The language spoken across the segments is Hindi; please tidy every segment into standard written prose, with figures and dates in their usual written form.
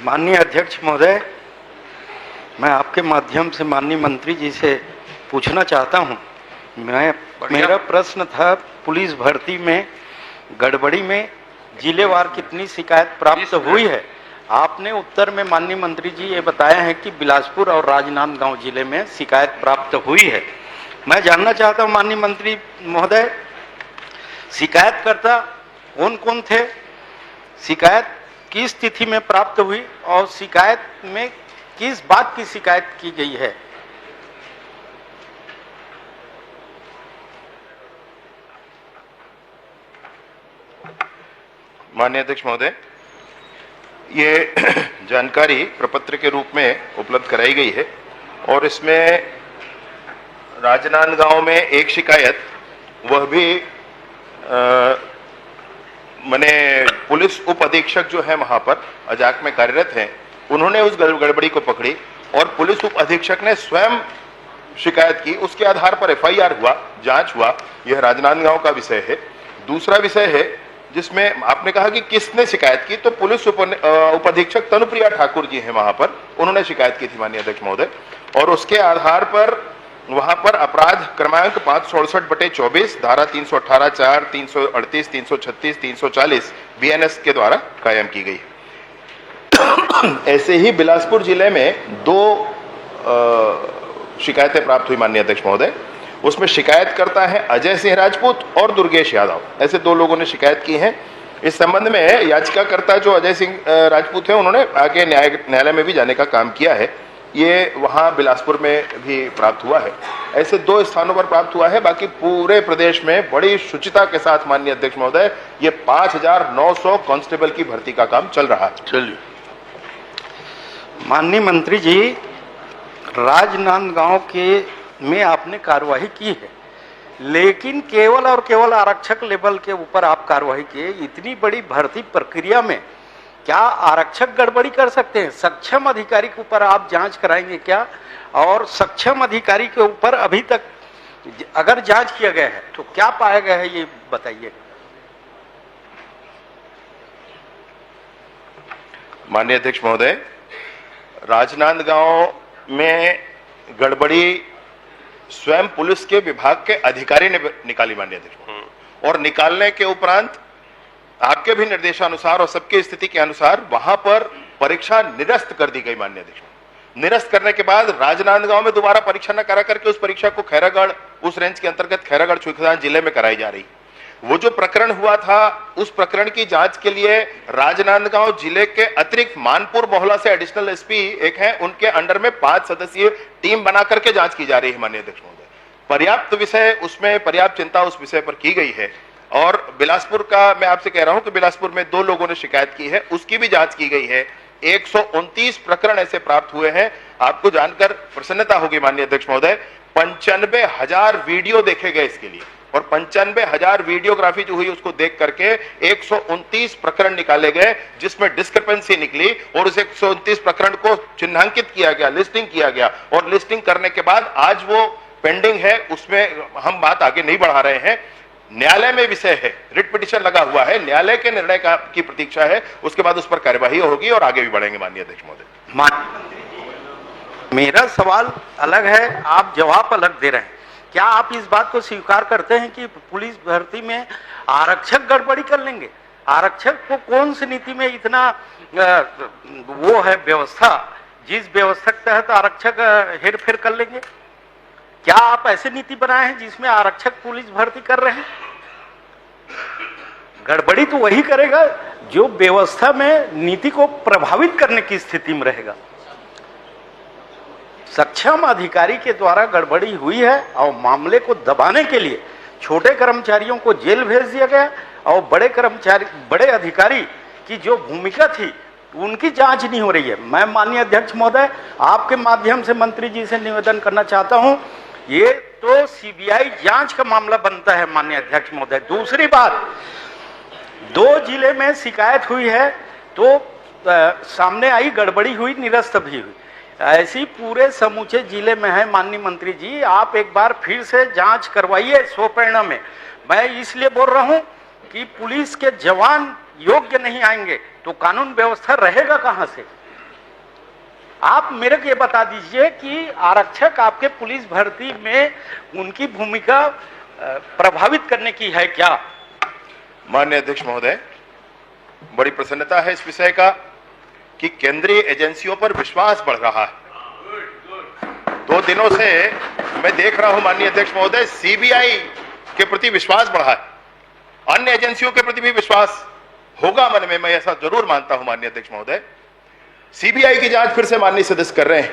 माननीय अध्यक्ष महोदय, मैं आपके माध्यम से माननीय मंत्री जी से पूछना चाहता हूं। मेरा प्रश्न था, पुलिस भर्ती में गड़बड़ी में जिलेवार कितनी शिकायत प्राप्त हुई है। आपने उत्तर में माननीय मंत्री जी ये बताया है कि बिलासपुर और राजनांदगांव जिले में शिकायत प्राप्त हुई है। मैं जानना चाहता हूं माननीय मंत्री महोदय, शिकायतकर्ता कौन कौन थे, शिकायत किस तिथि में प्राप्त हुई और शिकायत में किस बात की शिकायत की गई है। माननीय अध्यक्ष महोदय, ये जानकारी प्रपत्र के रूप में उपलब्ध कराई गई है और इसमें राजनांदगांव में एक शिकायत, वह भी मैंने पुलिस उप अधीक्षक जो है वहां पर अजाक में कार्यरत हैं, उन्होंने उस गड़बड़ी को पकड़ी और पुलिस उप अधीक्षक ने स्वयं शिकायत की। उसके आधार पर एफआईआर हुआ, जांच हुआ। यह राजनांदगांव का विषय है। दूसरा विषय है जिसमें आपने कहा कि किसने शिकायत की, तो पुलिस उप अधीक्षक तनुप्रिया ठाकुर जी हैं वहां पर, उन्होंने शिकायत की थी माननीय अध्यक्ष महोदय। और उसके आधार पर वहां पर अपराध क्रमांक 568/24 धारा 318(4), 338, 336, 340 बीएनएस के द्वारा कायम की गई। ऐसे ही बिलासपुर जिले में 2 शिकायतें प्राप्त हुई माननीय अध्यक्ष महोदय। उसमें शिकायतकर्ता है अजय सिंह राजपूत और दुर्गेश यादव, ऐसे 2 लोगों ने शिकायत की है। इस संबंध में याचिकाकर्ता जो अजय सिंह राजपूत है, उन्होंने आगे न्यायालय में भी जाने का काम किया है। ये वहां बिलासपुर में भी प्राप्त हुआ है। ऐसे 2 स्थानों पर प्राप्त हुआ है। बाकी पूरे प्रदेश में बड़ी शुचिता के साथ माननीय अध्यक्ष महोदय ये 5900 कांस्टेबल की भर्ती का काम चल रहा है। चलिए माननीय मंत्री जी, राजनांदगांव के में आपने कार्रवाई की है, लेकिन केवल और केवल आरक्षक लेवल के ऊपर आप कार्रवाई किए। इतनी बड़ी भर्ती प्रक्रिया में क्या आरक्षक गड़बड़ी कर सकते हैं? सक्षम अधिकारी के ऊपर आप जांच कराएंगे क्या? और सक्षम अधिकारी के ऊपर अभी तक अगर जांच किया गया है तो क्या पाया गया है, ये बताइए। माननीय अध्यक्ष महोदय, राजनांदगांव में गड़बड़ी स्वयं पुलिस के विभाग के अधिकारी ने निकाली माननीय अध्यक्ष, और निकालने के उपरांत आपके भी निर्देशानुसार और सबकी स्थिति के अनुसार वहां पर परीक्षा निरस्त कर दी गई माननीय अध्यक्ष। निरस्त करने के बाद राजनांदगांव में दोबारा परीक्षा न करा करके उस परीक्षा को खैरागढ़, उस रेंज के अंतर्गत खैरागढ़ छुईखदान जिले में कराई जा रही। वो जो प्रकरण हुआ था, उस प्रकरण की जांच के लिए राजनांदगांव जिले के अतिरिक्त मानपुर मोहल्ला से एडिशनल एसपी एक है, उनके अंडर में 5 सदस्यीय टीम बना करके जांच की जा रही है माननीय अध्यक्ष महोदय। पर्याप्त विषय, उसमें पर्याप्त चिंता उस विषय पर की गई है। और बिलासपुर का मैं आपसे कह रहा हूं कि बिलासपुर में 2 लोगों ने शिकायत की है, उसकी भी जांच की गई है। 129 प्रकरण ऐसे प्राप्त हुए हैं। आपको जानकर प्रसन्नता होगी माननीय अध्यक्ष महोदय, 95,000 वीडियो देखे गए इसके लिए, और 95,000 वीडियोग्राफी जो हुई उसको देख करके 129 प्रकरण निकाले गए, जिसमें डिस्क्रिपेंसी निकली और उस 129 प्रकरण को चिन्हांकित किया गया, लिस्टिंग किया गया, और लिस्टिंग करने के बाद आज वो पेंडिंग है, उसमें हम बात आगे नहीं बढ़ा रहे हैं। न्यायालय में विषय है, रिट पिटीशन लगा हुआ है, न्यायालय के निर्णय की प्रतीक्षा है, उसके बाद उस पर कार्यवाही होगी और आगे भी बढ़ेंगे माननीय अध्यक्ष महोदय। मेरा सवाल अलग है, आप जवाब अलग दे रहे हैं। क्या आप इस बात को स्वीकार करते हैं कि पुलिस भर्ती में आरक्षक गड़बड़ी कर लेंगे? आरक्षक को कौन सी नीति में इतना वो है व्यवस्था, जिस व्यवस्था के तहत आरक्षक हेरफेर कर लेंगे? क्या आप ऐसी नीति बनाए हैं जिसमें आरक्षक पुलिस भर्ती कर रहे हैं? गड़बड़ी तो वही करेगा जो व्यवस्था में नीति को प्रभावित करने की स्थिति में रहेगा। सक्षम अधिकारी के द्वारा गड़बड़ी हुई है और मामले को दबाने के लिए छोटे कर्मचारियों को जेल भेज दिया गया, और बड़े अधिकारी की जो भूमिका थी उनकी जांच नहीं हो रही है। मैं माननीय अध्यक्ष महोदय आपके माध्यम से मंत्री जी से निवेदन करना चाहता हूं, ये तो सीबीआई जांच का मामला बनता है माननीय अध्यक्ष महोदय। दूसरी बात, 2 जिले में शिकायत हुई है तो सामने आई, गड़बड़ी हुई, निरस्त भी हुई। ऐसी पूरे समूचे जिले में है माननीय मंत्री जी, आप एक बार फिर से जांच करवाइए स्वप्रेरणा में। मैं इसलिए बोल रहा हूं कि पुलिस के जवान योग्य नहीं आएंगे तो कानून व्यवस्था रहेगा कहां से? आप मेरे को ये बता दीजिए कि आरक्षक आपके पुलिस भर्ती में उनकी भूमिका प्रभावित करने की है क्या? माननीय अध्यक्ष महोदय, बड़ी प्रसन्नता है इस विषय का कि केंद्रीय एजेंसियों पर विश्वास बढ़ रहा है। 2 दिनों से मैं देख रहा हूं माननीय अध्यक्ष महोदय, सीबीआई के प्रति विश्वास बढ़ा है, अन्य एजेंसियों के प्रति भी विश्वास होगा मन में, मैं ऐसा जरूर मानता हूं माननीय अध्यक्ष महोदय। सीबीआई की जांच फिर से माननीय सदस्य कर रहे हैं।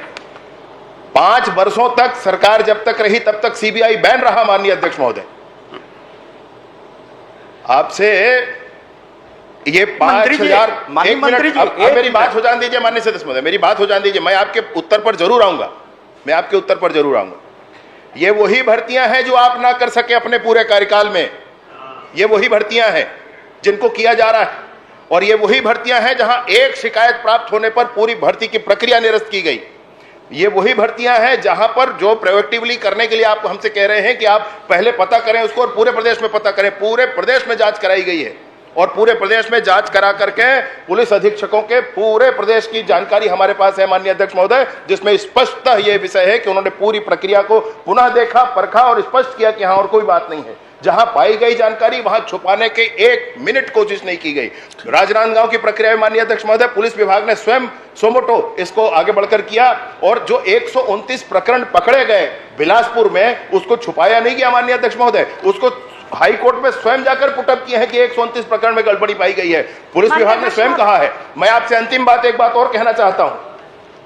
5 वर्षों तक सरकार जब तक रही तब तक सीबीआई बैन रहा माननीय अध्यक्ष महोदय। आपसे ये 5,000 एक मिनट, अब मेरी बात हो जाने दीजिए माननीय सदस्य महोदय, मेरी बात हो जाने दीजिए, मैं आपके उत्तर पर जरूर आऊंगा, मैं आपके उत्तर पर जरूर आऊंगा। ये वही भर्तियां हैं जो आप ना कर सके अपने पूरे कार्यकाल में, ये वही भर्तियां हैं जिनको किया जा रहा है, और ये वही भर्तियां हैं जहां एक शिकायत प्राप्त होने पर पूरी भर्ती की प्रक्रिया निरस्त की गई। ये वही भर्तियां हैं जहां पर जो प्रोएक्टिवली करने के लिए आप हमसे कह रहे हैं कि आप पहले पता करें उसको और पूरे प्रदेश में पता करें, पूरे प्रदेश में जांच कराई गई है और पूरे प्रदेश में जांच करा करके पुलिस अधीक्षकों के पूरे प्रदेश की जानकारी हमारे पास है माननीय अध्यक्ष महोदय, जिसमें स्पष्टतः यह विषय है कि उन्होंने पूरी प्रक्रिया को पुनः देखा, परखा और स्पष्ट किया कि हाँ और कोई बात नहीं है। जहां पाई गई जानकारी वहां छुपाने के 1 मिनट कोशिश नहीं की गई। राजनांदगांव की प्रक्रिया में माननीय अध्यक्ष महोदय पुलिस विभाग ने स्वयं सोमोटो इसको आगे बढ़कर किया और जो 129 प्रकरण पकड़े गए बिलासपुर में उसको छुपाया नहीं गया माननीय अध्यक्ष महोदय, उसको हाई कोर्ट में स्वयं जाकर पुटअप किए हैं कि 129 प्रकरण में गड़बड़ी पाई गई है। पुलिस विभाग ने स्वयं कहा है। मैं आपसे अंतिम बात एक बात और कहना चाहता हूं,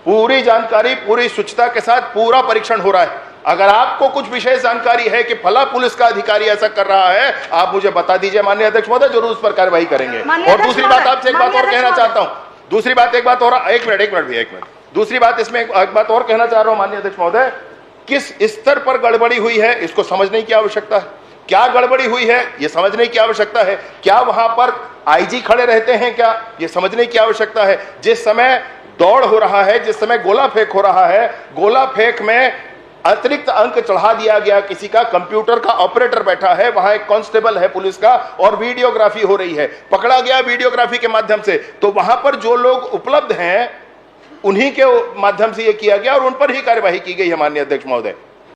पूरी जानकारी पूरी शुचिता के साथ पूरा परीक्षण हो रहा है। अगर आपको कुछ विशेष जानकारी है कि फला पुलिस का अधिकारी ऐसा कर रहा है, आप मुझे बता दीजिए माननीय अध्यक्ष महोदय, जरूर उस पर कार्रवाई करेंगे। और दूसरी बात आपसे एक बात और कहना चाहता हूं, दूसरी बात एक बात और, एक मिनट, दूसरी बात इसमें एक बात और कहना चाह रहा हूं माननीय अध्यक्ष महोदय, किस स्तर पर गड़बड़ी हुई है इसको समझने की आवश्यकता है। क्या गड़बड़ी हुई है ये समझने की आवश्यकता है। क्या वहां पर आईजी खड़े रहते हैं क्या, ये समझने की आवश्यकता है। जिस समय दौड़ हो रहा है, जिस समय गोला फेंक हो रहा है, गोला फेंक में अतिरिक्त अंक चढ़ा दिया गया, किसी का कंप्यूटर का ऑपरेटर बैठा है, वहां एक कांस्टेबल है पुलिस का और वीडियोग्राफी हो रही है, पकड़ा गया वीडियोग्राफी के माध्यम से। तो वहां पर जो लोग उपलब्ध हैं उन्हीं के माध्यम से यह किया गया और उन पर ही कार्यवाही की गई है माननीय अध्यक्ष महोदय।